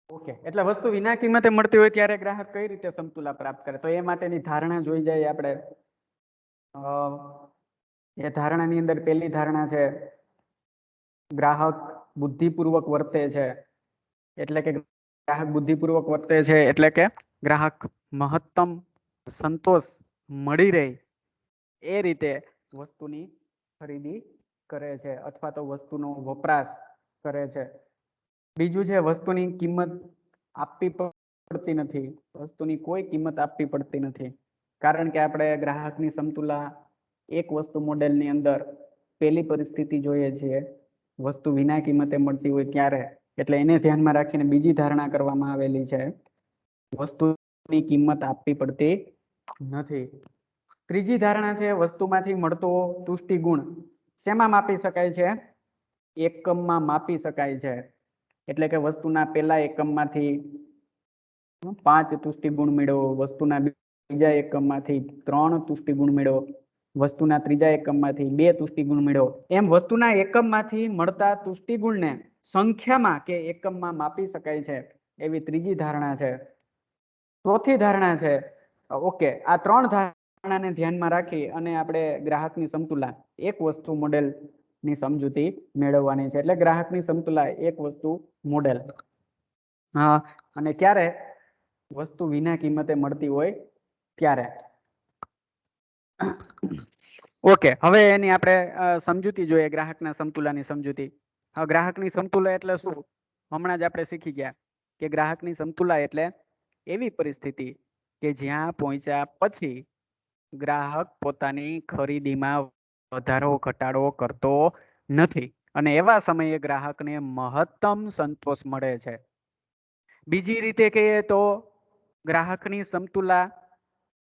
Okay, એટલે વસ્તુ વિના કિંમતે મળતી હોય ત્યારે ગ્રાહક કઈ રીતે સમતુલા પ્રાપ્ત કરે? તો એ માટેની ધારણા જોઈ જાય આપણે. એ ધારણાની અંદર પહેલી ધારણા છે, ગ્રાહક બુદ્ધિપૂર્વક વર્તે છે. એટલે કે ગ્રાહક બુદ્ધિપૂર્વક વર્તે છે એટલે કે ગ્રાહક મહત્તમ સંતોષ મળી રહે એ રીતે વસ્તુની ખરીદી કરે છે અથવા તો વસ્તુનો વપરાશ કરે છે. બીજું છે, વસ્તુની કિંમત આપવી પડતી નથી. વસ્તુની કોઈ કિંમત આપવી પડતી નથી, કારણ કે આપણે ગ્રાહકની સમતુલા એક વસ્તુ મોડેલની અંદર પહેલી પરિસ્થિતિ જોઈએ છીએ, વસ્તુ વિના કિંમતે મળતી હોય ત્યારે. એટલે એને ધ્યાનમાં રાખીને બીજી ધારણા કરવામાં આવેલી છે, વસ્તુની કિંમત આપવી પડતી નથી. ત્રીજી ધારણા છે, વસ્તુમાંથી મળતો તુષ્ટિ ગુણ શેમાં માપી શકાય છે? એકમમાં માપી શકાય છે. એટલે કે વસ્તુના પહેલા એકમમાંથી 5 તુષ્ટિ ગુણ મેળવો, વસ્તુના બીજા એકમમાંથી 3 તુષ્ટિ ગુણ મેળવો, વસ્તુના ત્રીજા એકમમાંથી 2 તુષ્ટિ ગુણ મેળવો. એમ વસ્તુના એકમમાંથી મળતા તુષ્ટિ ગુણને સંખ્યામાં કે એકમમાં માપી શકાય છે, એવી ત્રીજી ધારણા છે. ચોથી ધારણા છે, ઓકે, આ 3 ધારણાને ધ્યાનમાં રાખી અને આપણે ગ્રાહકની સમતુલા એક વસ્તુ મોડેલ ની સમજૂતી મેળવવાની છે. એટલે ગ્રાહકની સમતુલા એક વસ્તુ મોડેલ. અને ક્યારે? વસ્તુ વિના કિંમતે મળતી હોય ત્યારે. ઓકે, હવે એની આપણે સમજૂતી જોઈએ, ગ્રાહકના સમતુલાની સમજૂતી. ગ્રાહકની સમતુલા એટલે શું? હમણાં જ આપણે શીખી ગયા કે ગ્રાહકની સમતુલા એટલે એવી પરિસ્થિતિ કે જ્યાં પહોંચ્યા પછી ગ્રાહક પોતાની ખરીદીમાં વધારો ઘટાડો કરતો નથી અને એવા સમયે ગ્રાહકને મહત્તમ સંતોષ મળે છે. બીજી રીતે કહીએ તો ગ્રાહકની સમતુલા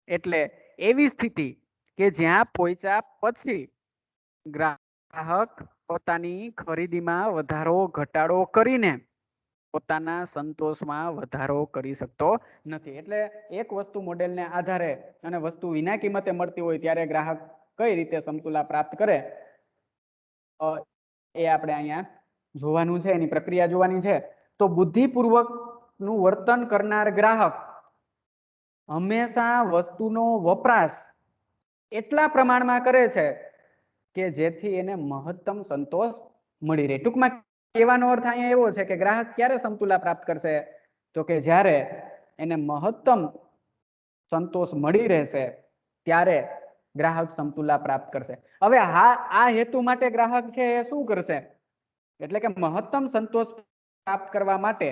એટલે એવી સ્થિતિ કે જ્યાં પહોંચ્યા પછી ગ્રાહક પોતાની ખરીદીમાં વધારો ઘટાડો કરીને પોતાના સંતોષમાં વધારો કરી શકતો નથી. એટલે એક વસ્તુ મોડેલને આધારે અને વસ્તુ વિના કિંમતે મળતી હોય ત્યારે ગ્રાહક કઈ રીતે સમતુલા પ્રાપ્ત કરે એ આપણે અહીંયા જોવાનું છે, એની પ્રક્રિયા જોવાની છે. તો બુદ્ધિપૂર્વક નું વર્તન કરનાર ગ્રાહક હંમેશા વસ્તુનો વપરાશ એટલા પ્રમાણમાં કરે છે કે જેથી એને મહત્તમ સંતોષ મળી રહે. ટૂંકમાં કહેવાનો અર્થ અહીંયા એવો છે કે ગ્રાહક ક્યારે સમતુલા પ્રાપ્ત કરશે? તો કે જ્યારે એને મહત્તમ સંતોષ મળી રહેશે ત્યારે ગ્રાહક સમતુલા પ્રાપ્ત કરશે. હવે આ હેતુ માટે ગ્રાહક છે એ શું કરશે? એટલે કે મહત્તમ સંતોષ પ્રાપ્ત કરવા માટે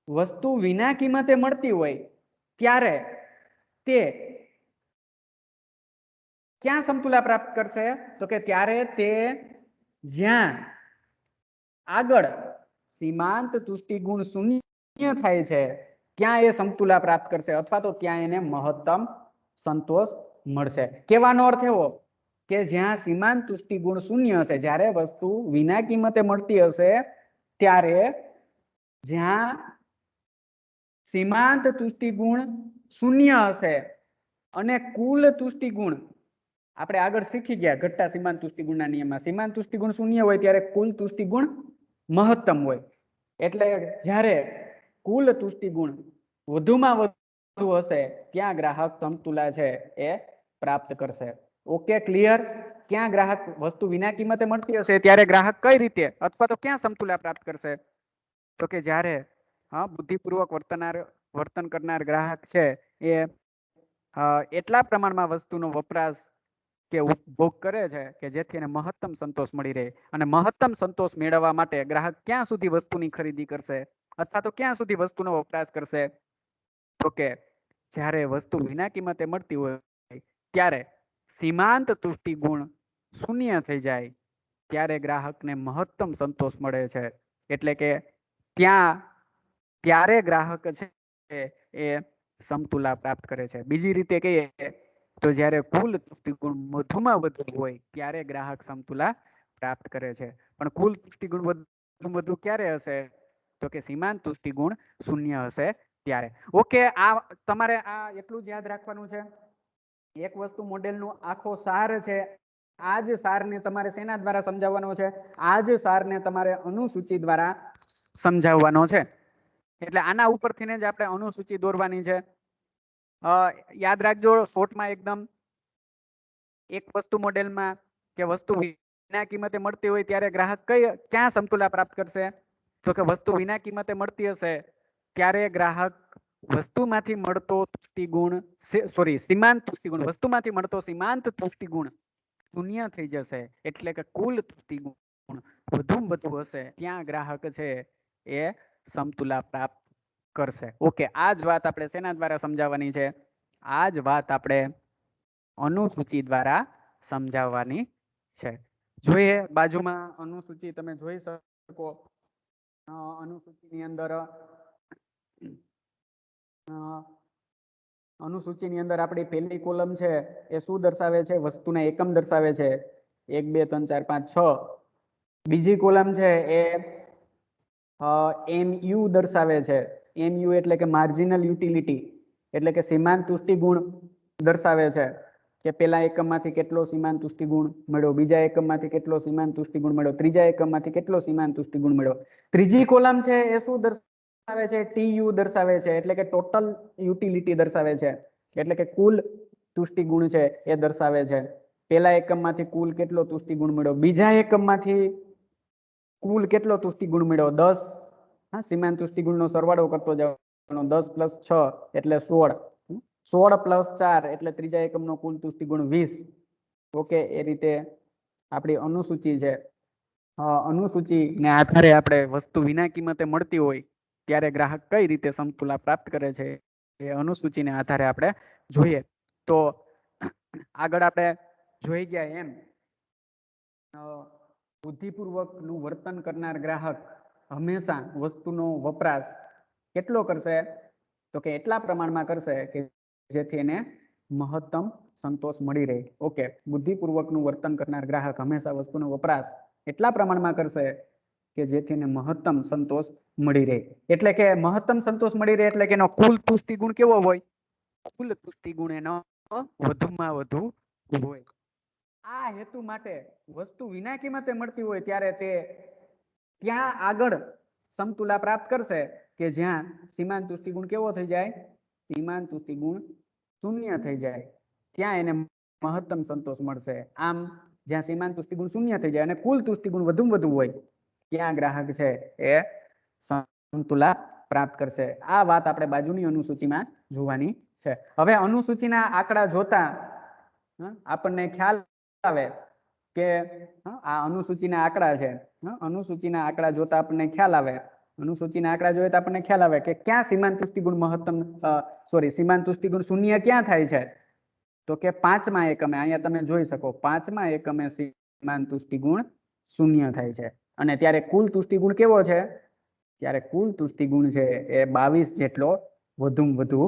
વસ્તુ વિના કિંમતે મળતી હોય ત્યારે તે ક્યાં સમતુલા પ્રાપ્ત કરશે? તો કે ત્યારે તે જ્યાં આગળ સીમાંત તુષ્ટિ ગુણ શૂન્ય થાય છે ત્યાં એ સમતુલા પ્રાપ્ત કરશે અથવા તો ત્યાં એને મહત્તમ સંતોષ મળશે. કહેવાનો અર્થ એવો કે જ્યાં સીમાંત તુષ્ટિ ગુણ શૂન્ય હશે, જ્યારે વસ્તુ વિના કિંમતે મળતી હશે ત્યારે જ્યાં સીમાંત તુષ્ટિ ગુણ શૂન્ય હશે અને કુલ તુષ્ટિ ગુણ આપણે આગળ શીખી ગયા ઘટતા સીમાંત તુષ્ટિ ગુણના નિયમમાં, સીમાંત તુષ્ટિ ગુણ શૂન્ય હોય ત્યારે કુલ તુષ્ટિ ગુણ મહત્તમ હોય. એટલે જ્યારે કુલ તુષ્ટિ ગુણ વધુમાં વધુ હશે ત્યાં ગ્રાહક સમતુલા છે એ પ્રાપ્ત કરશે. Okay, clear? ક્યાં ગ્રાહક વસ્તુ વિના કિંમતે મળતી હશે ત્યારે ગ્રાહક કઈ રીતે અથવા તો ક્યાં સમતુલા પ્રાપ્ત કરશે? તો કે જ્યારે બુદ્ધિપૂર્વક વર્તન કરનાર ગ્રાહક છે એ એટલા પ્રમાણમાં વસ્તુનો વપરાશ કે ઉપભોગ કરે છે કે જેથી એને મહત્તમ સંતોષ મળી રહે. અને મહત્તમ સંતોષ મેળવવા માટે ગ્રાહક ક્યાં સુધી વસ્તુની ખરીદી કરશે અથવા તો ક્યાં સુધી વસ્તુનો વપરાશ કરશે? તો કે જ્યારે વસ્તુ વિના કિંમતે મળતી હોય ત્યારે સીમાંત તુષ્ટિ ગુણ શૂન્ય થઈ જાય ત્યારે ગ્રાહકને મહત્તમ સંતોષ મળે છે. એટલે કે ત્યારે ગ્રાહક છે એ સમતુલા પ્રાપ્ત કરે છે. બીજી રીતે કહીએ તો જ્યારે કુલ તુષ્ટિ ગુણ વધુમાં વધુ હોય ત્યારે ગ્રાહક સમતુલા પ્રાપ્ત કરે છે. પણ કુલ તુષ્ટિ ગુણ વધુ ક્યારે હશે? તો કે સીમાંત તુષ્ટિ ગુણ શૂન્ય હશે ત્યારે. ઓકે, આ તમારે આ એટલું જ યાદ રાખવાનું છે. એક વસ્તુ મોડેલનો આખો સાર છે. આ જ સારને તમારે શેના દ્વારા સમજાવવાનો છે? આ જ સારને તમારે અનુસૂચિ દ્વારા સમજાવવાનો છે. એટલે આના ઉપરથી જ આપણે અનુસૂચિ દોરવાની છે. યાદ રાખજો શોર્ટમાં એકદમ, એક વસ્તુ મોડેલમાં કે વસ્તુ વિના કિંમતે મળતી હોય ત્યારે ગ્રાહક ક્યાં સમતુલા પ્રાપ્ત કરશે? તો કે વસ્તુ વિના કિંમતે મળતી હશે ત્યારે ગ્રાહક વસ્તુમાંથી મળતો તુષ્ટિગુણ સીમાંત તુષ્ટિગુણ, વસ્તુમાંથી મળતો સીમાંત તુષ્ટિગુણ શૂન્ય થઈ જશે. એટલે કે કુલ તુષ્ટિગુણ વધુમાં વધુ હશે ત્યાં ગ્રાહક છે એ સમતુલા પ્રાપ્ત કરશે. ઓકે, આ જ વાત આપણે શેના દ્વારા સમજાવવાની છે? આ જ વાત આપણે અનુસૂચિ દ્વારા સમજાવવાની છે. જોઈએ બાજુમાં અનુસૂચિ તમે જોઈ શકો. અનુસૂચિની અંદર અનુસૂચિની અંદર આપણી પહેલી કોલમ છે એ શું દર્શાવે છે? વસ્તુના એકમ દર્શાવે છે. 1 2 3 4 5 6. બીજી કોલમ છે એ MU દર્શાવે છે. MU એટલે કે માર્જિનલ યુટિલિટી, એટલે કે સીમાંત તુષ્ટિગુણ દર્શાવે છે કે પેલા એકમમાંથી કેટલો સીમાંત તુષ્ટિગુણ મળ્યો, બીજા એકમમાંથી કેટલો સીમાંત તુષ્ટિગુણ મળ્યો, ત્રીજા એકમમાંથી કેટલો સીમાંત તુષ્ટિગુણ મળ્યો. ત્રીજી કોલમ છે એ શું દર્શાવે છે? TU દર્શાવે છે, એટલે કે ટોટલ યુટિલિટી દર્શાવે છે, એટલે કે કુલ તુષ્ટિગુણ છે એ દર્શાવે છે. પેલા એકમમાંથી કુલ કેટલો તુષ્ટિગુણ મળ્યો, બીજા એકમમાંથી કુલ કેટલો તુષ્ટિગુણ મળ્યો 10. સીમાંત તુષ્ટિગુણનો સરવાળો કરતો જવાનો. 10 + 6 એટલે 16. 16 + 4 એટલે ત્રીજા એકમનો કુલ તુષ્ટિગુણ 20. ઓકે, એ રીતે આપણી અનુસૂચિ છે. અનુસૂચિને આધારે આપણે વસ્તુ વિના કિંમતે મળતી હોય ત્યારે ગ્રાહક કઈ રીતે સમતુલા પ્રાપ્ત કરે છે એ અનુસૂચિને આધારે આપણે જોઈએ. તો આગળ આપણે જોઈ ગયા એમ બુદ્ધિપૂર્વકનું વર્તન કરનાર ગ્રાહક હંમેશા વસ્તુનો વપરાશ કેટલો કરશે? તો કે એટલા પ્રમાણમાં કરશે કે જેથી એને મહત્તમ સંતોષ મળી રહે. ઓકે, બુદ્ધિપૂર્વકનું વર્તન કરનાર ગ્રાહક હંમેશા વસ્તુનો વપરાશ એટલા પ્રમાણમાં કરશે કે જેથી એને મહત્તમ સંતોષ મળી રહે. એટલે કે મહત્તમ સંતોષ મળી રહે એટલે કે એનો કુલ તુષ્ટિગુણ કેવો હોય? કુલ તુષ્ટિગુણ એનો વધુમાં વધુ હોય. આ હેતુ માટે વસ્તુ વિના કિંમતે મળતી હોય ત્યારે તે ત્યાં આગળ સમતુલા પ્રાપ્ત કરશે કે જ્યાં સીમાંત તુષ્ટિગુણ કેવો થઈ જાય? સીમાંત તુષ્ટિગુણ શૂન્ય થઈ જાય. ત્યાં એને મહત્તમ સંતોષ મળશે. આમ જ્યાં સીમાંત તુષ્ટિગુણ શૂન્ય થઈ જાય અને કુલ તુષ્ટિગુણ વધુમાં વધુ હોય ત્યાં ગ્રાહક છે એ સમતુલા પ્રાપ્ત કરશે. આ વાત આપણે બાજુની અનુસૂચિમાં જોવાની છે. હવે અનુસૂચિના આંકડા જોતા આપણને ખ્યાલ આવે કે આ અનુસૂચિના આંકડા છે. અનુસૂચિના આંકડા જોતા આપણને ખ્યાલ આવે, અનુસૂચિના આંકડા જોઈએ તો આપણને ખ્યાલ આવે કે ક્યાં સીમાંત તુષ્ટિગુણ સીમાંત તુષ્ટિગુણ શૂન્ય ક્યાં થાય છે? તો કે 5મા એકમે. અહીંયા તમે જોઈ શકો 5મા એકમે સીમાંત તુષ્ટિગુણ શૂન્ય થાય છે. અને ત્યારે કુલ તુષ્ટિગુણ કેવો છે? ત્યારે કુલ તુષ્ટિગુણ છે એ 22 જેટલો વધુમાં વધુ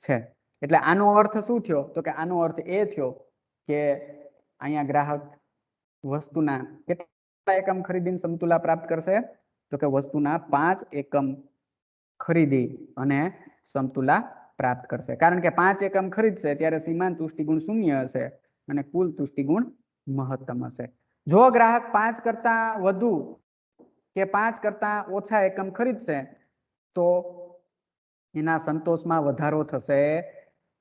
છે. એટલે આનો અર્થ શું થયો? તો કે આનો અર્થ એ થયો કે અહીંયા ગ્રાહક વસ્તુના કેટલા એકમ ખરીદીને સમતુલા પ્રાપ્ત કરશે? તો કે વસ્તુના 5 એકમ ખરીદી અને સમતુલા પ્રાપ્ત કરશે. કારણ કે 5 એકમ ખરીદશે ત્યારે સીમાંત તુષ્ટિગુણ શૂન્ય હશે અને કુલ તુષ્ટિગુણ મહત્તમ હશે. જો ગ્રાહક 5 કરતા વધુ કે 5 કરતા ઓછા એકમ ખરીદશે તો એના સંતોષમાં વધારો થશે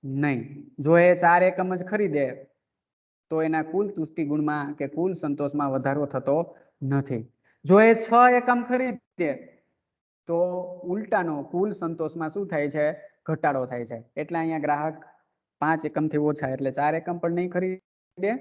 નહીં. જો એ 4 એકમ જ ખરીદે તો એના કુલ તુષ્ટિગુણમાં કે કુલ સંતોષમાં વધારો થતો નથી. જો એ 6 એકમ ખરીદે તો ઉલટાનો કુલ સંતોષમાં શું થાય છે? ઘટાડો થાય છે. એટલે અહીંયા ગ્રાહક 5 એકમથી ઓછા એટલે 4 એકમ પણ નહીં ખરીદે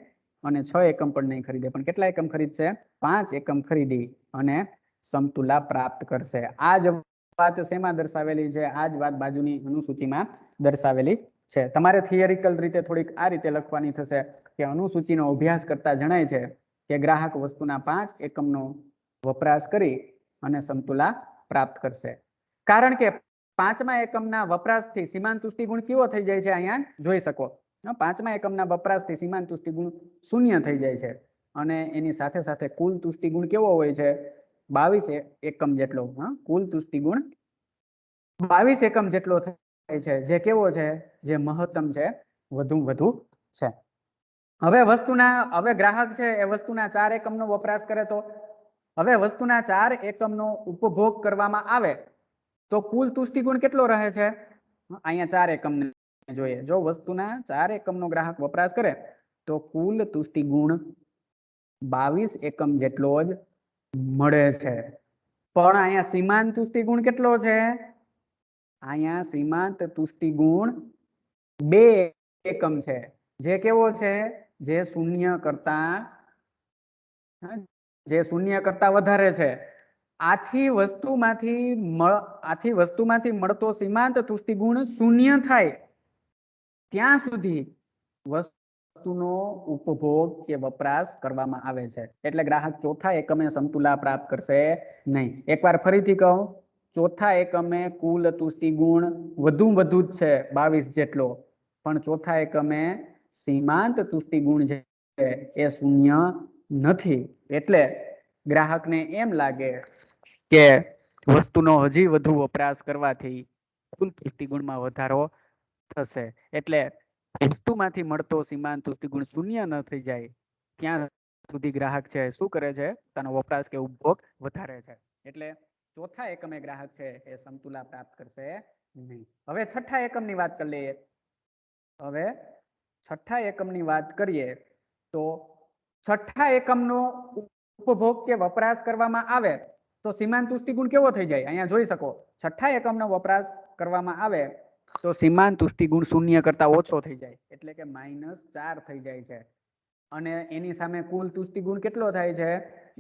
અને 6 એકમ પણ નહીં ખરીદે, પણ કેટલા એકમ ખરીદશે? 5 એકમ ખરીદી અને સમતુલા પ્રાપ્ત કરશે. આ જ વાત શેમાં દર્શાવેલી છે? આ જ વાત બાજુની અનુસૂચિમાં દર્શાવેલી છે. તમારે થિયરિકલ રીતે થોડીક આ રીતે લખવાની થશે કે અનુસૂચિનો અભ્યાસ કરતા જણાય છે કે ગ્રાહક વસ્તુના 5 એકમનો વપરાશ કરી અને સમતુલા પ્રાપ્ત કરશે. કારણ કે 5મા એકમના વપરાશથી સીમાંત તુષ્ટિગુણ કેવો થઈ જાય છે? અહીંયા જોઈ શકો 5મા એકમના વપરાશથી સીમાંત તુષ્ટિગુણ શૂન્ય થઈ જાય છે અને એની સાથે સાથે કુલ તુષ્ટિગુણ કેવો હોય છે? 22 એકમ જેટલો. કુલ તુષ્ટિગુણ 22 એકમ જેટલો થાય છે, જે કેવો છે? જે મહત્તમ છે, વધુ છે. હવે ગ્રાહક છે એ વસ્તુના 4 એકમનો વપરાશ કરે તો હવે વસ્તુના 4 એકમનો ઉપભોગ કરવામાં આવે તો કુલ તુષ્ટિગુણ કેટલો રહે છે? અહીંયા 4 એકમ જોઈએ. જો વસ્તુના 4 એકમનો ગ્રાહક વપરાશ કરે તો કુલ તુષ્ટિગુણ 22 એકમ જેટલો જ મળે છે. પણ અહીંયા સીમાંત તુષ્ટિગુણ કેટલો છે? અહીંયા સીમાંત તુષ્ટિગુણ 2 એકમ છે. જે કેવો છે? જે શૂન્ય કરતા વધારે છે. આથી વસ્તુમાંથી મળતો સીમાંત તુષ્ટિગુણ શૂન્ય થાય ત્યાં સુધી વસ્તુનો ઉપભોગ કે વપરાશ કરવામાં આવે છે. એટલે ગ્રાહક ચોથા એકમે સમતુલા પ્રાપ્ત કરશે નહીં. એકવાર ફરીથી કહું, ચોથા એકમે કુલ તુષ્ટિગુણ વધુ જ છે 22 જેટલો, પણ ચોથા એકમે સીમાંત તુષ્ટિગુણ છે એ શૂન્ય નથી. એટલે ગ્રાહકને એમ લાગે કે વસ્તુનો હજી વધુ વપરાશ કરવાથી કુલ તુષ્ટિગુણમાં વધારો થશે. એટલે વસ્તુમાંથી મળતો સીમાંત તુષ્ટિગુણ શૂન્ય ન થઈ જાય ત્યાં સુધી ગ્રાહક છે શું કરે છે? તેનો વપરાશ કે ઉપભોગ વધારે છે. એટલે ચોથા એકમે ગ્રાહક છે એ સમતુલા પ્રાપ્ત કરશે નહીં. હવે છઠ્ઠા એકમની વાત કરી લઈએ. હવે છઠ્ઠા એકમની વાત કરીએ તો છઠ્ઠા એકમનો ઉપભોગ કે વપરાશ કરવામાં આવે તો સીમાંત તુષ્ટિગુણ કેવો થઈ જાય? અહીંયા જોઈ શકો, છઠ્ઠા એકમનો વપરાશ કરવામાં આવે તો સીમાંત તુષ્ટિગુણ શૂન્ય કરતા ઓછો થઈ જાય, એટલે કે -4 થઈ જાય છે. અને એની સામે કુલ તુષ્ટિગુણ કેટલો થાય છે?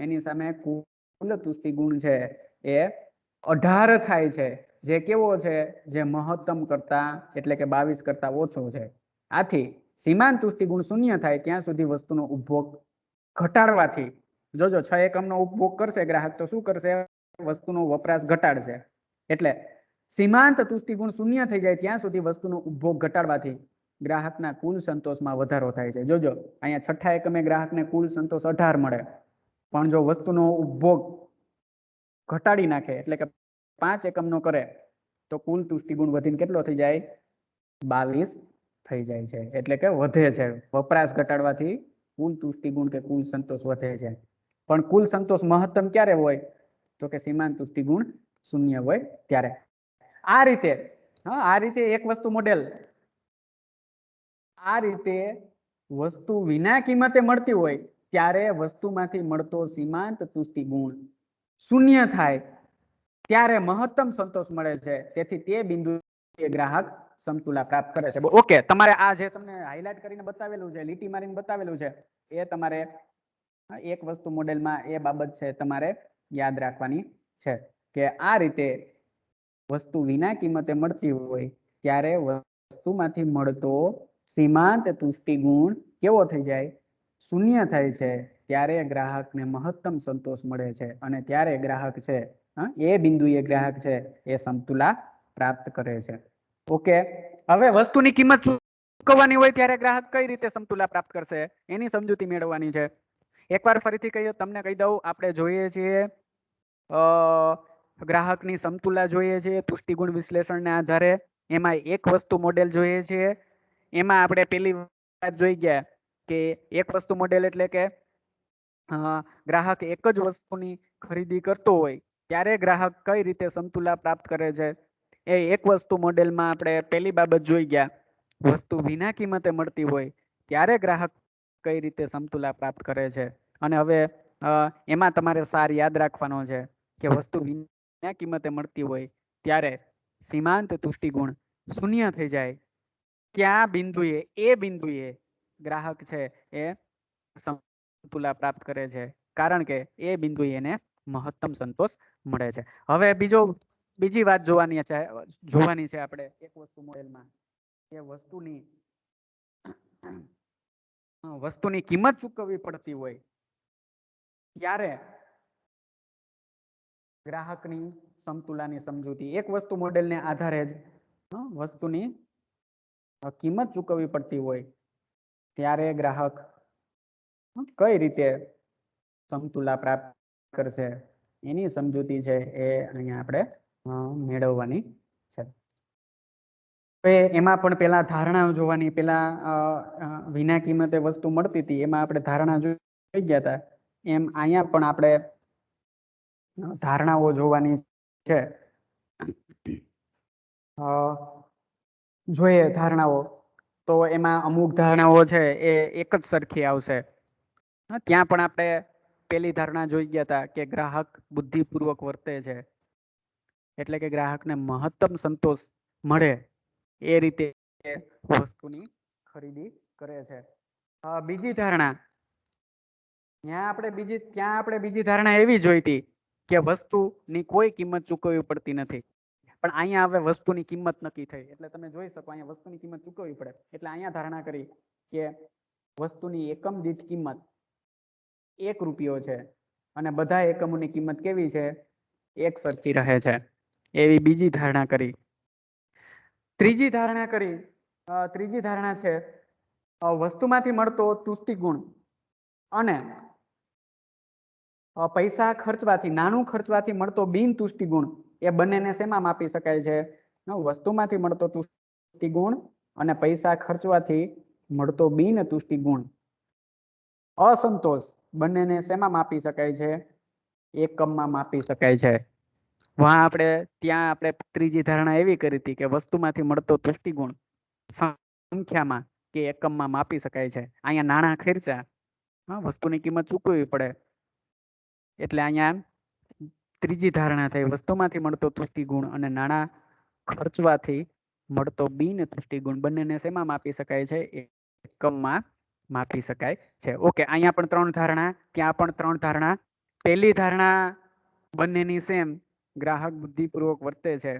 એની સામે કુલ તુષ્ટિગુણ છે એ 18 થાય છે. જે કેવો છે? જે મહત્તમ કરતા એટલે કે 22 કરતા ઓછો છે. આથી સીમાંત તુષ્ટિગુણ શૂન્ય થાય ત્યાં સુધી વસ્તુનો ઉપભોગ ઘટાડવાથી, જોજો 6 એકમનો ઉપભોગ કરશે ગ્રાહક તો શું કરશે? વસ્તુનો વપરાશ ઘટાડશે. એટલે સીમાંત તુષ્ટિગુણ શૂન્ય થઈ જાય ત્યાં સુધી વસ્તુનો ઉપભોગ ઘટાડવાથી ગ્રાહકના કુલ સંતોષમાં વધારો થાય છે. જોજો અહીંયા છઠ્ઠા એકમે ગ્રાહકને કુલ સંતોષ 18 મળે, પણ જો વસ્તુનો ઉપભોગ ઘટાડી નાખે એટલે કે 5 એકમનો કરે તો કુલ તુષ્ટિગુણ વધીને કેટલો થઈ જાય? 22 થઈ જાય છે. એટલે કે વધે છે. વપરાશ ઘટાડવાથી કુલ તુષ્ટિગુણ કે કુલ સંતોષ વધે છે. પણ કુલ સંતોષ મહત્તમ ક્યારે હોય? તો કે સીમાંત તુષ્ટિગુણ શૂન્ય હોય ત્યારે. આ રીતે એક વસ્તુ મોડેલ આ રીતે વસ્તુ વિના કિંમતે મળતી હોય ત્યારે વસ્તુમાંથી મળતો સીમાંત તુષ્ટિગુણ શૂન્ય થાય ત્યારે મહત્તમ સંતોષ મળે છે. તેથી તે બિંદુએ ગ્રાહક સમતુલા પ્રાપ્ત કરે છે. ઓકે, તમારે આ જે તમને હાઇલાઇટ કરીને બતાવેલું છે, લીટી મારીને બતાવેલું છે, એ તમારે એક વસ્તુ મોડેલમાં એ બાબત છે તમારે યાદ રાખવાની છે કે આ રીતે વસ્તુ વિના કિંમતે મળતી હોય ત્યારે વસ્તુમાંથી મળતો સીમાંત તુષ્ટિગુણ કેવો થઈ જાય? શૂન્ય થાય છે. ત્યારે ગ્રાહકને મહત્તમ સંતોષ મળે છે અને ત્યારે ગ્રાહક છે એ બિંદુએ ગ્રાહક છે એ સમતુલા પ્રાપ્ત કરે છે. ઓકે, હવે વસ્તુની કિંમત ચૂકવવાની હોય ત્યારે ગ્રાહક કઈ રીતે સમતુલા પ્રાપ્ત કરશે એની સમજૂતી મેળવવાની છે. એકવાર ફરીથી તમને કહી દઉં, આપણે જોઈએ છીએ ગ્રાહકની સમતુલા જોઈએ છીએ તુષ્ટિગુણ વિશ્લેષણના આધારે. એમાં એક વસ્તુ મોડેલ જોઈએ છીએ. એમાં આપણે પેલી વાત જોઈ ગયા કે એક વસ્તુ મોડેલ એટલે કે ગ્રાહક એક જ વસ્તુની ખરીદી કરતો હોય ત્યારે ગ્રાહક કઈ રીતે સમતુલા પ્રાપ્ત કરે છે. એ એક વસ્તુ મોડેલમાં આપણે પેલી બાબત જોઈ ગયા, વસ્તુ વિના કિંમતે મળતી હોય ત્યારે ગ્રાહક કઈ રીતે સમતુલા પ્રાપ્ત કરે છે. અને હવે એમાં તમારે સાર યાદ રાખવાનો છે કે વસ્તુ વિના કિંમતે મળતી હોય ત્યારે સીમાંત તુષ્ટિગુણ શૂન્ય થઈ જાય ત્યાં બિંદુએ ગ્રાહક છે એ સમતુલા પ્રાપ્ત કરે છે, કારણ કે એ બિંદુએ એને મહત્તમ સંતોષ મળે છે. હવે બીજી વાત જોવાની છે આપણે એક વસ્તુ મોડેલમાં કે વસ્તુની કિંમત ચૂકવવી પડતી હોય ત્યારે ગ્રાહકની સમતુલાની સમજૂતી એક વસ્તુ મોડેલને આધારે જ વસ્તુની કિંમત ચૂકવવી પડતી હોય ત્યારે ગ્રાહક કઈ રીતે સમતુલા પ્રાપ્ત કરશે એની સમજૂતી છે એ અહીંયા આપણે મેળવવાની છે. એમાં પણ પેલા ધારણા જોવાની, પેલા વિના કિંમતે વસ્તુ મળતી હતી એમાં આપણે ધારણા જોઈ ગયા હતા, એમ અહીંયા પણ આપણે ધારણાઓ જોવાની છે. જોઈએ ધારણાઓ તો એમાં અમુક ધારણાઓ છે એ એક જ સરખી આવશે. ત્યાં પણ આપણે પેલી ધારણા જોઈ ગયા હતા કે ગ્રાહક બુદ્ધિપૂર્વક વર્તે છે, એટલે કે ગ્રાહકને મહત્તમ સંતોષ મળે એ રીતે વસ્તુની ખરીદી કરે છે. બીજી ધારણા ત્યાં આપણે બીજી ધારણા એવી જોઈ હતી કે વસ્તુની કોઈ કિંમત ચૂકવવી પડતી નથી, પણ અહીંયા હવે વસ્તુની કિંમત નક્કી થઈ. એટલે તમે જોઈ શકો અહીંયા વસ્તુની કિંમત ચૂકવવી પડે. એટલે અહીંયા ધારણા કરી કે વસ્તુની એકમ દીઠ કિંમત 1 રૂપિયો છે અને બધા એકમોની કિંમત કેવી છે? એક સરખી રહે છે, એવી બીજી ધારણા કરી. ત્રીજી ધારણા છે વસ્તુમાંથી મળતો તુષ્ટિગુણ અને પૈસા ખર્ચવાથી, નાણું ખર્ચવાથી મળતો બિન તુષ્ટિગુણ, એ બંનેને શેમાં માપી શકાય છે? વસ્તુમાંથી મળતો તુષ્ટિગુણ અને પૈસા ખર્ચવાથી મળતો બિન તુષ્ટિગુણ, અસંતોષ, બંનેને શેમાં માપી શકાય છે? એકમમાં માપી શકાય છે. ત્યાં આપણે ત્રીજી ધારણા એવી કરી હતી કે વસ્તુમાંથી મળતો તુષ્ટિગુણ સંખ્યામાં કે એકમમાં માપી શકાય છે. અહીંયા નાણાં ખર્ચા, વસ્તુની કિંમત ચૂકવવી પડે, એટલે અહીંયા ત્રીજી ધારણા થઈ વસ્તુમાંથી મળતો તુષ્ટિગુણ અને નાણાં ખર્ચવાથી મળતો બિન તુષ્ટિગુણ, બંનેને શેમાં માપી શકાય છે? એકમમાં માપી શકાય છે. ઓકે, અહીંયા પણ 3 ધારણા, ત્યાં પણ 3 ધારણા. પહેલી ધારણા બંનેની સેમ, ગ્રાહક બુદ્ધિપૂર્વક વર્તે છે.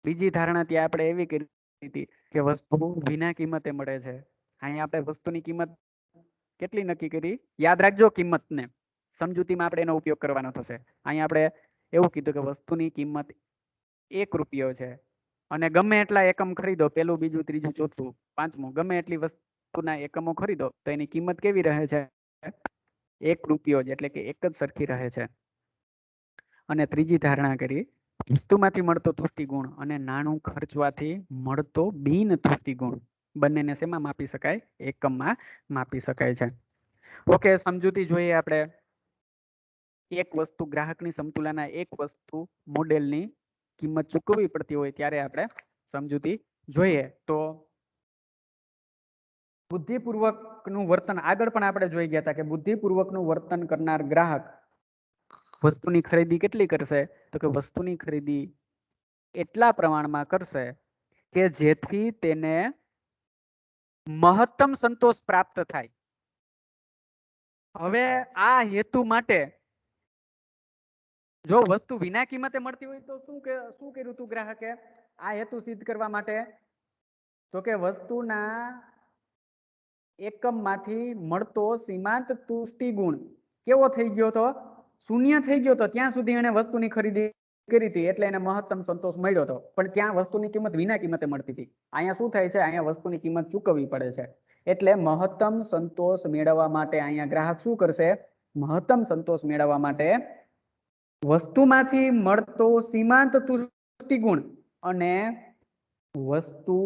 બીજી ધારણા ત્યાં આપણે એવી કરી હતી કે વસ્તુ વિના કિંમતે મળે છે. અહીંયા આપણે વસ્તુની કિંમત કેટલી નક્કી કરી? યાદ રાખજો કિંમતને, સમજૂતીમાં આપણે એનો ઉપયોગ કરવાનો થશે. અહીંયા આપણે એવું કીધું કે વસ્તુની કિંમત 1 રૂપિયો છે અને ગમે એટલા એકમ ખરીદો, પેલું, બીજું, ત્રીજું, ચોથું, પાંચમું, ગમે એટલી વસ્તુના એકમો ખરીદો તો એની કિંમત કેવી રહે છે? 1 રૂપિયો જ, એટલે કે એક જ સરખી રહે છે. અને ત્રીજી ધારણા કરી વસ્તુમાંથી મળતો તુષ્ટિગુણ અને નાણું ખર્ચવાથી મળતો બિન તુષ્ટિગુણ, બંનેને શેમાં માપી શકાય? એકમમાં માપી શકાય છે. ઓકે, સમજૂતી જોઈએ આપણે. એક વસ્તુ, ગ્રાહકની સમતુલાના એક વસ્તુ મોડેલની કિંમત ચૂકવવી પડતી હોય ત્યારે આપણે સમજૂતી જોઈએ. તો બુદ્ધિપૂર્વકનું વર્તન આગળ પણ આપણે જોઈ ગયા હતા કે બુદ્ધિપૂર્વકનું વર્તન કરનાર ગ્રાહક વસ્તુની ખરીદી કેટલી કરશે? તો કે વસ્તુની ખરીદી એટલા પ્રમાણમાં કરશે કે જેથી તેને મહત્તમ સંતોષ પ્રાપ્ત થાય. હવે આ હેતુ માટે જો વસ્તુ વિના કિંમતે મળતી હોય તો શું કર્યું તું ગ્રાહકે આ હેતુ સિદ્ધ કરવા માટે? તો કે વસ્તુના એકમમાંથી મળતો સીમાંત તુષ્ટિગુણ કેવો થઈ ગયો તો? શૂન્ય થઈ ગયો તો. ત્યાં સુધી એને વસ્તુની ખરીદી કરી હતી એટલે એને મહત્તમ સંતોષ મળ્યો હતો, પણ ત્યાં વસ્તુની કિંમત વિના કિંમતે મળતી હતી. અહીંયા શું થાય છે? અહીંયા વસ્તુની કિંમત ચૂકવવી પડે છે. એટલે મહત્તમ સંતોષ મેળવવા માટે અહીંયા ગ્રાહક શું કરશે? મહત્તમ સંતોષ મેળવવા માટે વસ્તુમાંથી મળતો સીમાંત તુષ્ટિગુણ અને વસ્તુ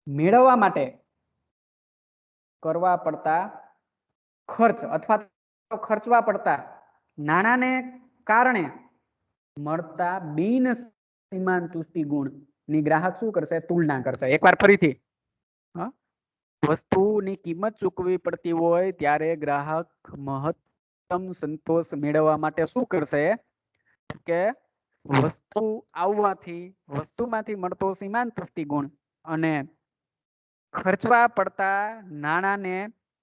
મેળવવા માટે કરવા પડતા ખર્ચ અથવા તો ખર્ચવા પડતા નાણાંને કારણે મળતા બિન સીમાંત તુષ્ટિગુણ ની ગ્રાહક શું કરશે? તુલના કરશે. એકવાર ફરીથી, વસ્તુની કિંમત ચૂકવવી પડતી હોય ત્યારે ગ્રાહક મહત્તમ સંતોષ મેળવવા માટે શું કરશે? કે વસ્તુ આવવાથી વસ્તુમાંથી મળતો સીમાંત તુષ્ટિગુણ અને ખર્ચવા પડતા નાણાંને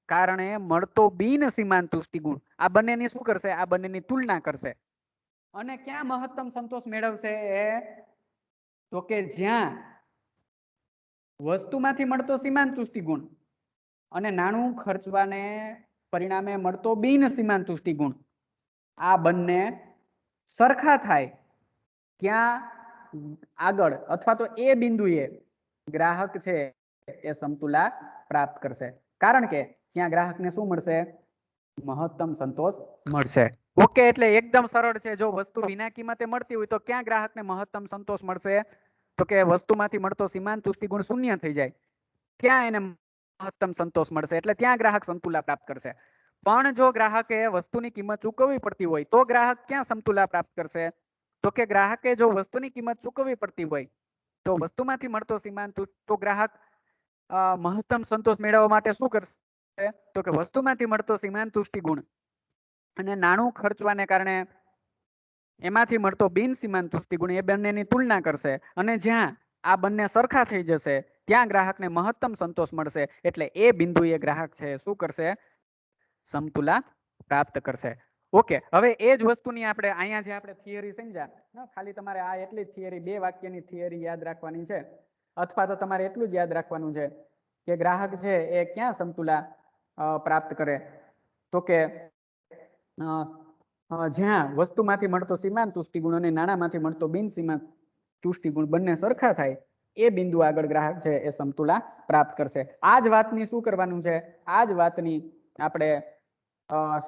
કારણે મળતો બિન સીમાંત તુષ્ટિગુણ, આ બંનેની શું કરશે? આ બંનેની તુલના કરશે. અને ક્યાં મહત્તમ સંતોષ મેળવશે? તો કે જ્યાં વસ્તુમાંથી મળતો સીમાંત તુષ્ટિગુણ અને નાણું ખર્ચવાને પરિણામે મળતો બિન સીમાંત તુષ્ટિગુણ, આ બંને સરખા થાય ત્યાં આગળ અથવા તો એ બિંદુએ ગ્રાહક છે એ સમતુલા પ્રાપ્ત કરશે. કારણ કે ત્યાં ગ્રાહકને શું મળશે? મહત્તમ સંતોષ મળશે. ઓકે, એટલે એકદમ સરળ છે. જો વસ્તુ વિના કિંમતે મળતી હોય તો ક્યાં ગ્રાહકને મહત્તમ સંતોષ મળશે? તો કે વસ્તુમાંથી મળતો સીમાંત તુષ્ટિગુણ શૂન્ય થઈ જાય ત્યાં એને મહત્તમ સંતોષ મળશે, એટલે ત્યાં ગ્રાહક સમતુલા પ્રાપ્ત કરશે. પણ જો ગ્રાહકે વસ્તુની કિંમત ચૂકવવી પડતી હોય તો ગ્રાહક ક્યાં સમતુલા પ્રાપ્ત કરશે? તો કે ગ્રાહકે જો વસ્તુની કિંમત ચૂકવવી પડતી હોય તો વસ્તુમાંથી મળતો સીમાંત તો ગ્રાહક મહત્તમ સંતોષ મેળવવા માટે શું કરશે તો કે વસ્તુમાંથી મળતો સીમાંત તુષ્ટિ ગુણ અને નાણું ખર્ચવાને કારણે એમાંથી મળતો બિન સીમાંત તુષ્ટિ ગુણ એ બંનેની તુલના કરશે અને જ્યાં આ બંને સરખા થઈ જશે ત્યાં ગ્રાહકને મહત્તમ સંતોષ મળશે એટલે એ બિંદુએ ગ્રાહક છે શું કરશે સમતુલા પ્રાપ્ત કરશે. ઓકે, હવે એ જ વસ્તુની આપણે અહીંયા જે આપણે થિયરી સમજ્યા, ખાલી તમારે આ એટલી જ થિયરી 2 વાક્યની થિયરી યાદ રાખવાની છે અથવા તો તમારે એટલું જ યાદ રાખવાનું છે કે ગ્રાહક છે એ ક્યાં સમતુલા પ્રાપ્ત કરે તો કે જ્યાં વસ્તુમાંથી મળતો સીમાંત તુષ્ટિ ગુણ અને નાણામાંથી મળતો બિન સીમાંત તુષ્ટિ ગુણ બંને સરખા થાય એ બિંદુ આગળ ગ્રાહક છે એ સમતુલા પ્રાપ્ત કરશે. આ જ વાતની શું કરવાનું છે, આ જ વાતની આપણે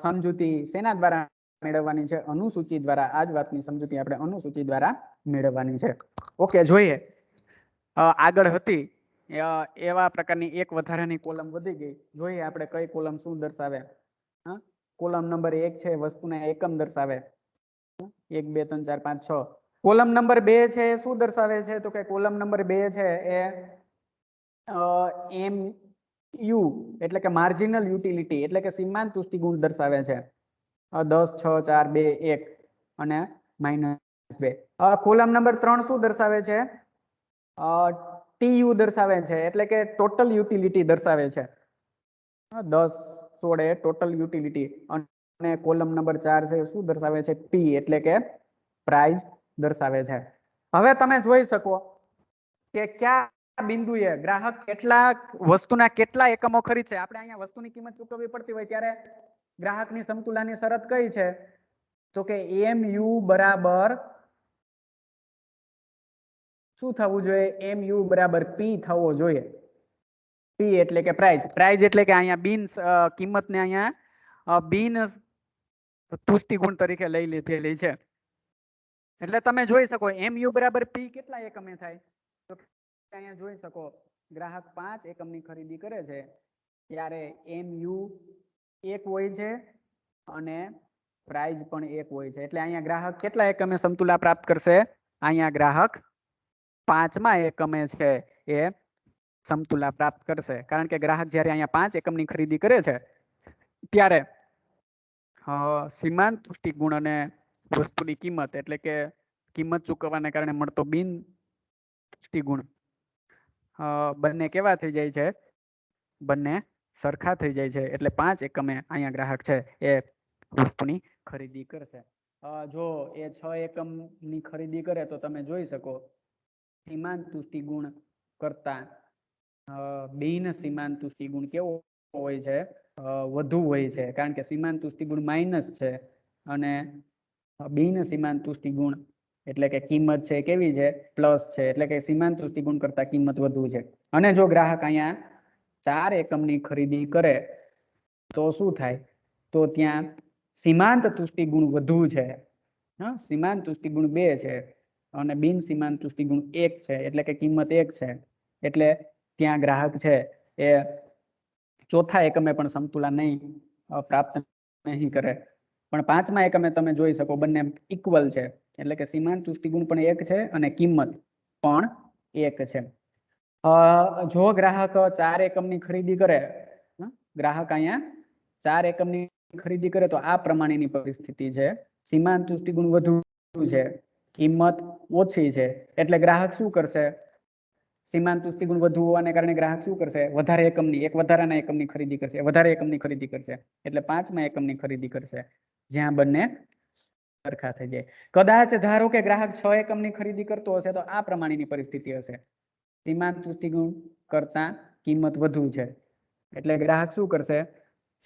સમજૂતી શેના દ્વારા મેળવવાની છે, અનુસૂચિ દ્વારા. આ જ વાતની સમજૂતી આપણે અનુસૂચિ દ્વારા મેળવવાની છે. ઓકે, જોઈએ આગળ હતી એવા પ્રકારની એક વધારાની કોલમ વધી ગઈ. જોઈએ આપણે કઈ કોલમ શું દર્શાવે. કોલમ નંબર 1 છે વસ્તુના એકમ દર્શાવે 1 2 3 4 5 6. કોલમ નંબર 2 છે એ શું દર્શાવે છે તો કે કોલમ નંબર 2 છે એ એમ યુ એટલે કે માર્જિનલ યુટિલિટી એટલે કે સીમાંત તુષ્ટિ ગુણ દર્શાવે છે 10 6 4 2 1 અને -2. કોલમ નંબર 3 શું દર્શાવે છે ટીયુ દર્શાવે છે એટલે કે ટોટલ યુટિલિટી દર્શાવે છે 10 16 એ ટોટલ યુટિલિટી. અને કોલમ નંબર 4 છે શું દર્શાવે છે પી એટલે કે પ્રાઇસ દર્શાવે છે. હવે તમે જોઈ શકો કે ક્યાં બિંદુએ ગ્રાહક કેટલા વસ્તુના કેટલા એકમો ખરીદશે. આપણે અહીંયા વસ્તુની કિંમત ચૂકવવી પડતી હોય ત્યારે ગ્રાહકની સમતુલાની શરત કઈ છે તો કે એમ યુ બરાબર શું થવું જોઈએ, એમ યુ બરાબર પી થવો જોઈએ. પી એટલે કે પ્રાઇસ, પ્રાઇસ એટલે કે અહીંયા બિન કિંમતને અહીંયા બિન તુષ્ટિ ગુણ તરીકે લઈ લીધેલી છે. એટલે તમે જોઈ શકો એમ યુ બરાબર પી કેટલા એકમે થાય તો અહીંયા જોઈ શકો ગ્રાહક 5 એકમની ખરીદી કરે છે ત્યારે એમ યુ 1 હોય છે અને પ્રાઇસ પણ 1 હોય છે. એટલે અહીંયા ગ્રાહક કેટલા એકમે સમતુલા પ્રાપ્ત કરશે, અહીંયા ગ્રાહક 5મા એકમે છે એ સમતુલા પ્રાપ્ત કરશે. કારણ કે ગ્રાહક જ્યારે અહીંયા 5 એકમની ખરીદી કરે છે ત્યારે સીમાંત તુષ્ટિ ગુણ અને વસ્તુની કિંમત એટલે કે કિંમત ચૂકવવાને કારણે મળતો બિન તુષ્ટિ ગુણ બંને કેવા થઈ જાય છે, બંને સરખા થઈ જાય છે. એટલે 5 એકમે અહીંયા ગ્રાહક છે એ વસ્તુની ખરીદી કરશે. જો એ 6 એકમની ખરીદી કરે તો તમે જોઈ શકો સીમાંત તુષ્ટિ ગુણ કરતા બિન સીમાંત તુષ્ટિ ગુણ કેવો હોય છે, વધુ હોય છે. કારણ કે સીમાંત તુષ્ટિ ગુણ માઇનસ છે અને બિન સીમાંત તુષ્ટિ ગુણ એટલે કે કિંમત છે કેવી છે, પ્લસ છે. એટલે કે સીમાંત તુષ્ટિ ગુણ કરતા કિંમત વધુ છે. અને જો ગ્રાહક અહીંયા 4 એકમની ખરીદી કરે તો શું થાય તો ત્યાં સીમાંત તુષ્ટિ ગુણ વધુ છે, સીમાંત તુષ્ટિ ગુણ 2 છે અને બિન સીમાંત તુષ્ટિ ગુણ 1 છે. એટલે કે કિંમત 1 છે. એટલે ત્યાં ગ્રાહક છે એ ચોથા એકમે પણ સમતુલા નહીં પ્રાપ્ત નહીં કરે. પણ 5મા એકમે તમે જોઈ શકો બંને ઇક્વલ છે. એટલે કે સીમાંત તુષ્ટિ ગુણ પણ 1 છે અને કિંમત પણ 1 છે. જો ગ્રાહક 4 એકમની ખરીદી કરે, ગ્રાહક અહીંયા 4 એકમની ખરીદી કરે તો આ પ્રમાણેની પરિસ્થિતિ છે. સીમાંત તુષ્ટિ ગુણ વધુ છે, કિંમત ઓછી છે. એટલે ગ્રાહક શું કરશે, સીમાંત તુષ્ટિ ગુણ વધુ હોવાને કારણે ગ્રાહક શું કરશે, વધારે એકમની એક વધારાના એકમની ખરીદી કરશે, વધારે એકમની ખરીદી કરશે. એટલે 5મા એકમની ખરીદી કરશે જ્યાં બંને સરખા થઈ જાય. કદાચ ધારો કે ગ્રાહક 6 એકમની ખરીદી કરતો હશે તો આ પ્રમાણેની પરિસ્થિતિ હશે. સીમાંત તુષ્ટિ ગુણ કરતા કિંમત વધુ છે. એટલે ગ્રાહક શું કરશે,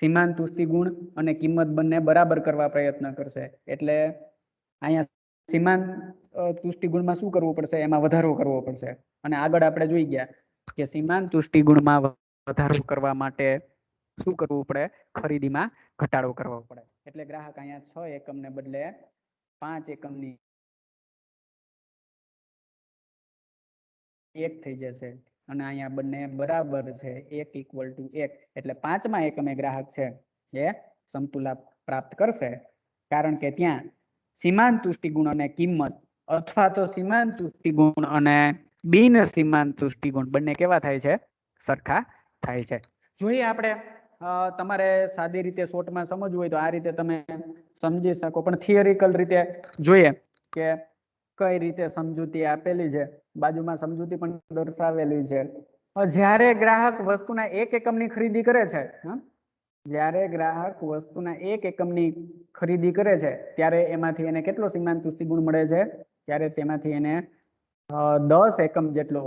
સીમાંત તુષ્ટિ ગુણ અને કિંમત બંને બરાબર કરવા પ્રયત્ન કરશે. એટલે અહીંયા સીમાંત તુષ્ટિ ગુણમાં શું કરવું પડશે, એમાં વધારો કરવો પડશે. અને આગળ આપણે જોઈ ગયા કે સીમાંત તુષ્ટિ ગુણમાં વધારો કરવા માટે શું કરવું પડે, ખરીદીમાં ઘટાડો કરવો પડે. એટલે ગ્રાહક અહીંયા 6 એકમને બદલે 5 એકમની 1 થઈ જશે અને અહીંયા બંને બરાબર છે, 1 = 1. એટલે 5મા એકમે ગ્રાહક છે એ સમતુલા પ્રાપ્ત કરશે. કારણ કે ત્યાં સીમાંત તુષ્ટિગુણ અને કિંમત અથવા તો સીમાંત તુષ્ટિગુણ અને બિન સીમાંત તુષ્ટિગુણ બંને કેવા થાય છે? સરખા થાય છે. જોઈએ આપણે તમારે સાદી રીતે શોર્ટમાં સમજવું હોય તો આ રીતે તમે સમજી શકો, પણ થિયરિકલ રીતે જોઈએ કે કઈ રીતે સમજૂતી આપેલી છે, બાજુમાં સમજૂતી પણ દર્શાવેલી છે. જ્યારે ગ્રાહક વસ્તુના 1 એકમની ખરીદી કરે છે, જ્યારે ગ્રાહક વસ્તુના 1 એકમની ખરીદી કરે છે ત્યારે એમાંથી એને કેટલો સીમાંત તુષ્ટિગુણ મળે છે? ત્યારે તેમાંથી એને 10 એકમ જેટલો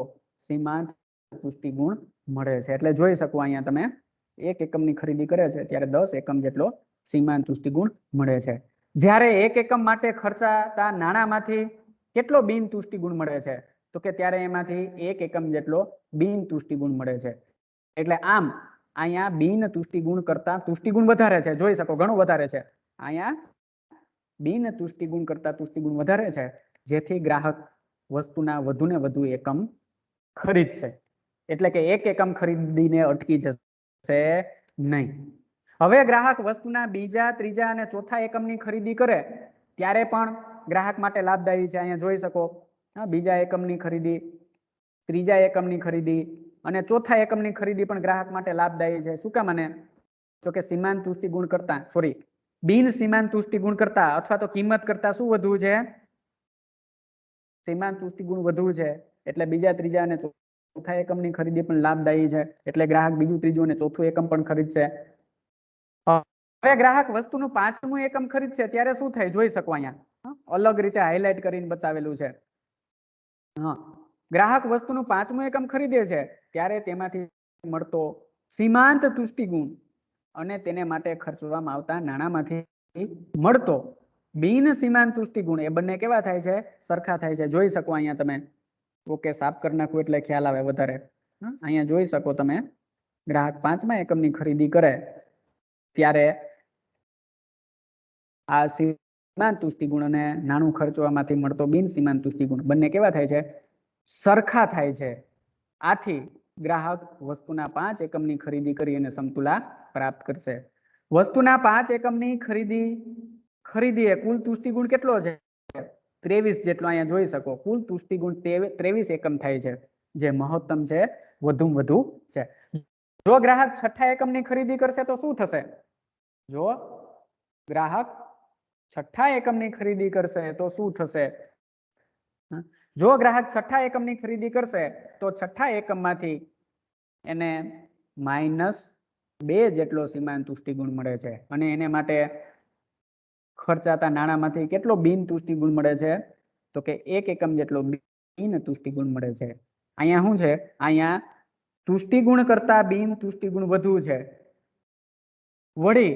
સીમાંત તુષ્ટિગુણ મળે છે. એટલે જોઈ શકો અહીંયા તમે 1 એકમની ખરીદી કરે છે ત્યારે 10 એકમ જેટલો સીમાંત તુષ્ટિગુણ મળે છે. જ્યારે 1 એકમ માટે ખર્ચાતા નાણાંમાંથી કેટલો બિન તુષ્ટિગુણ મળે છે? તો કે ત્યારે એમાંથી 1 એકમ જેટલો બિન તુષ્ટિગુણ મળે છે. એટલે આમ અહીંયા બિન તુષ્ટિગુણ કરતા તુષ્ટિગુણ વધારે છે. જોઈ શકો ઘણું વધારે છે. અહીંયા બિન તુષ્ટિગુણ કરતા તુષ્ટિગુણ વધારે છે, જેથી ગ્રાહક વસ્તુના વધુને વધુ એકમ ખરીદશે. એટલે કે 1 એકમ ખરીદીને અટકી જશે નહીં. હવે ગ્રાહક વસ્તુના બીજા, ત્રીજા અને ચોથા એકમની ખરીદી કરે ત્યારે પણ ગ્રાહક માટે લાભદાયી છે. અહીંયા જોઈ શકો બીજા એકમની ખરીદી, ત્રીજા એકમની ખરીદી અને ચોથા એકમની ખરીદી પણ ગ્રાહક માટે લાભદાયી છે. શું કામ? મને તો કે સીમાંત તુષ્ટિગુણ કરતા બિન સીમાંત તુષ્ટિગુણ કરતા અથવા તો કિંમત કરતા શું વધુ છે? સીમાંત તુષ્ટિગુણ વધુ છે. એટલે બીજા, ત્રીજા અને ચોથા એકમની ખરીદી પણ લાભદાયી છે. એટલે ગ્રાહક બીજું, ત્રીજું અને ચોથું એકમ પણ ખરીદશે. હવે ગ્રાહક વસ્તુનું 5મું એકમ ખરીદશે ત્યારે શું થાય? જોઈ શકો અહીંયા અલગ રીતે હાઇલાઇટ કરીને બતાવેલું છે. ગ્રાહક વસ્તુનું 5મું એકમ ખરીદે છે ત્યારે તેમાંથી મળતો સીમાંત તુષ્ટિગુણ અને તેને માટે ખર્ચવામાં આવતા નાણાંમાંથી મળતો બિન સીમાંત તુષ્ટિગુણ એ બંને કેવા થાય છે? સરખા થાય છે. જોઈ શકો અહીંયા તમે. ઓકે, સાફ કરી નાખવું એટલે ખ્યાલ આવે વધારે. અહીંયા જોઈ શકો તમે ગ્રાહક 5મા એકમની ખરીદી કરે ત્યારે આ સીમાંત તુષ્ટિગુણ અને નાણું ખર્ચવામાંથી મળતો બિન સીમાંત તુષ્ટિગુણ બંને કેવા થાય છે? સરખા થાય છે. આથી ગ્રાહક વસ્તુના 5 એકમની ખરીદી કરી અને સમતુલા પ્રાપ્ત કરશે. વસ્તુના 5 એકમની ખરીદી એ કુલ તુષ્ટિગુણ કેટલો છે? 23 જેટલો અહીંયા જોઈ શકો. કુલ તુષ્ટિગુણ 23 એકમ થાય છે, જે મહત્તમ છે, વધુમાં વધુ છે. જો ગ્રાહક છઠ્ઠા એકમની ખરીદી કરશે તો શું થશે? જો ગ્રાહક છઠ્ઠા એકમની ખરીદી કરશે તો શું થશે? જો ગ્રાહક છઠ્ઠા એકમની ખરીદી કરશે તો છઠ્ઠા એકમમાંથી એને -2 જેટલો સીમાંત તુષ્ટિગુણ મળે છે અને એને માટે ખર્ચાતા નાણાંમાંથી કેટલો બિન તુષ્ટિગુણ મળે છે? તો કે 1 એકમ જેટલો બિન તુષ્ટિગુણ મળે છે. અહીંયા શું છે? અહીંયા તુષ્ટિગુણ કરતા બિન તુષ્ટિગુણ વધુ છે. વળી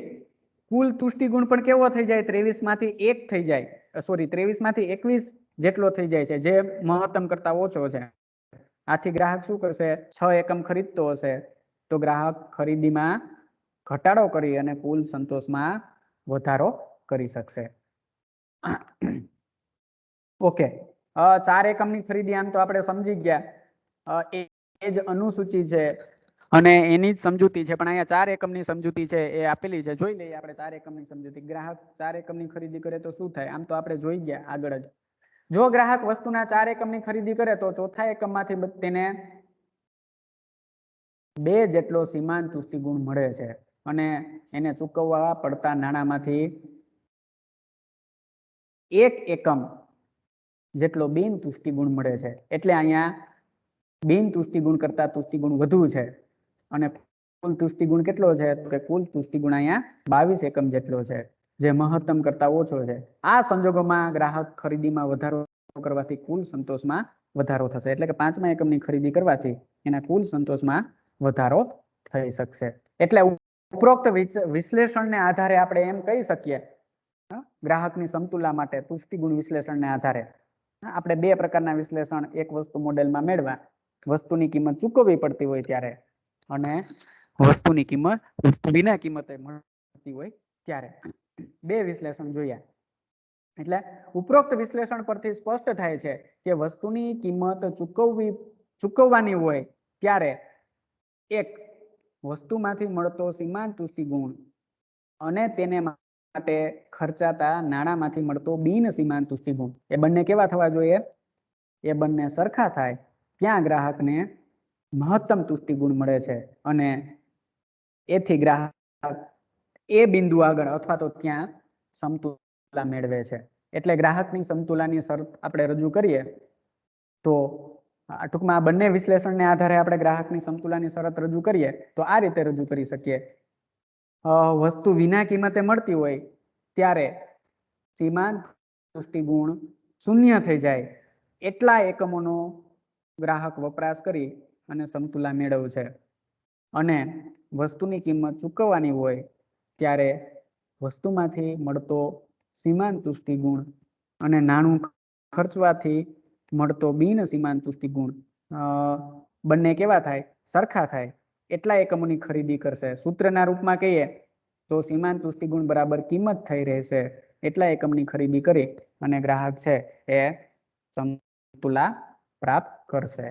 કુલ તુષ્ટિગુણ પણ કેવો થઈ જાય? 23 માંથી 1 થઈ જાય. 23 માંથી 21 જેટલો થઈ જાય છે, જે મહત્તમ કરતા ઓછો છે. આથી ગ્રાહક શું કરશે? 6 એકમ ખરીદતો હશે તો ગ્રાહક ખરીદીમાં ઘટાડો કરી અને કુલ સંતોષમાં વધારો કરી શકશે. ઓકે, 4 એકમની ખરીદી આમ તો આપણે સમજી ગયા. એ જ અનુસૂચિ છે અને એની જ સમજૂતી છે, પણ અહીંયા 4 એકમની સમજૂતી છે એ આપેલી છે. જોઈ લઈએ આપણે 4 એકમની સમજૂતી. ગ્રાહક 4 એકમની ખરીદી કરે તો શું થાય? આમ તો આપણે જોઈ ગયા આગળ જ. જો ગ્રાહક વસ્તુના 4 એકમની ખરીદી કરે તો ચોથા એકમમાંથી તેને 2 જેટલો સીમાંત તુષ્ટિગુણ મળે છે અને એને ચૂકવવા પડતા નાણાંમાંથી 1 એકમ જેટલો બિન તુષ્ટિગુણ મળે છે. એટલે અહીંયા બિન તુષ્ટિગુણ કરતા તુષ્ટિગુણ વધુ છે અને કુલ તુષ્ટિગુણ કેટલો છે? તો કે કુલ તુષ્ટિગુણ અહીંયા 22 એકમ જેટલો છે, જે મહત્તમ કરતા ઓછો છે. આ સંજોગોમાં ગ્રાહક ખરીદીમાં વધારો કરવાથી કુલ સંતોષમાં વધારો થશે. એટલે કે 5મા એકમની ખરીદી કરવાથી એના કુલ સંતોષમાં વધારો થઈ શકશે. એટલે ઉપરોક્ત વિશ્લેષણને આધારે આપણે એમ કહી શકીએ, ગ્રાહકની સમતુલા માટે તુષ્ટિગુણ વિશ્લેષણને આધારે આપણે 2 પ્રકારના વિશ્લેષણ એક વસ્તુ મોડેલમાં મેળવા. વસ્તુની કિંમત ચૂકવવી પડતી હોય ત્યારે અને વસ્તુની કિંમત વસ્તુ વિના કિંમતે મળતી હોય ત્યારે 2 વિશ્લેષણ જોયા. એટલે ઉપરોક્ત વિશ્લેષણ પરથી સ્પષ્ટ થાય છે કે વસ્તુની કિંમત ચૂકવવાની હોય ત્યારે એક વસ્તુમાંથી મળતો સીમાંત તુષ્ટિગુણ અને તેને માટે ખર્ચાતા નાણાંમાંથી મળતો બિન સીમાંત તુષ્ટિગુણ એ બંને કેવા થવા જોઈએ? એ બંને સરખા થાય ત્યાં ગ્રાહકને મહત્તમ તુષ્ટિગુણ મળે છે અને એથી ગ્રાહક એ બિંદુ આગળ અથવા તો ત્યાં સમતુલા મેળવે છે. એટલે ગ્રાહકની સમતુલાની શરત આપણે રજૂ કરીએ તો ટૂંકમાં આ બંને વિશ્લેષણને આધારે આપણે ગ્રાહકની સમતુલાની શરત રજૂ કરીએ તો આ રીતે રજૂ કરી શકીએ. વસ્તુ વિના કિંમતે મળતી હોય ત્યારે સીમાંત તુષ્ટિગુણ શૂન્ય થઈ જાય એટલા એકમોનો ગ્રાહક વપરાશ કરી અને સમતુલા મેળવશે અને વસ્તુની કિંમત ચૂકવવાની હોય ત્યારે વસ્તુમાંથી મળતો સીમાંત તુષ્ટિગુણ અને નાણું ખર્ચવાથી મળતો બિન સીમાંત તુષ્ટિગુણ બંને કેવા થાય? સરખા થાય એટલા એકમોની ખરીદી કરશે. સૂત્રના રૂપમાં કહીએ તો સીમાંત તુષ્ટિગુણ બરાબર કિંમત થઈ રહેશે એટલા એકમની ખરીદી કરી અને ગ્રાહક છે એ સમતુલા પ્રાપ્ત કરશે.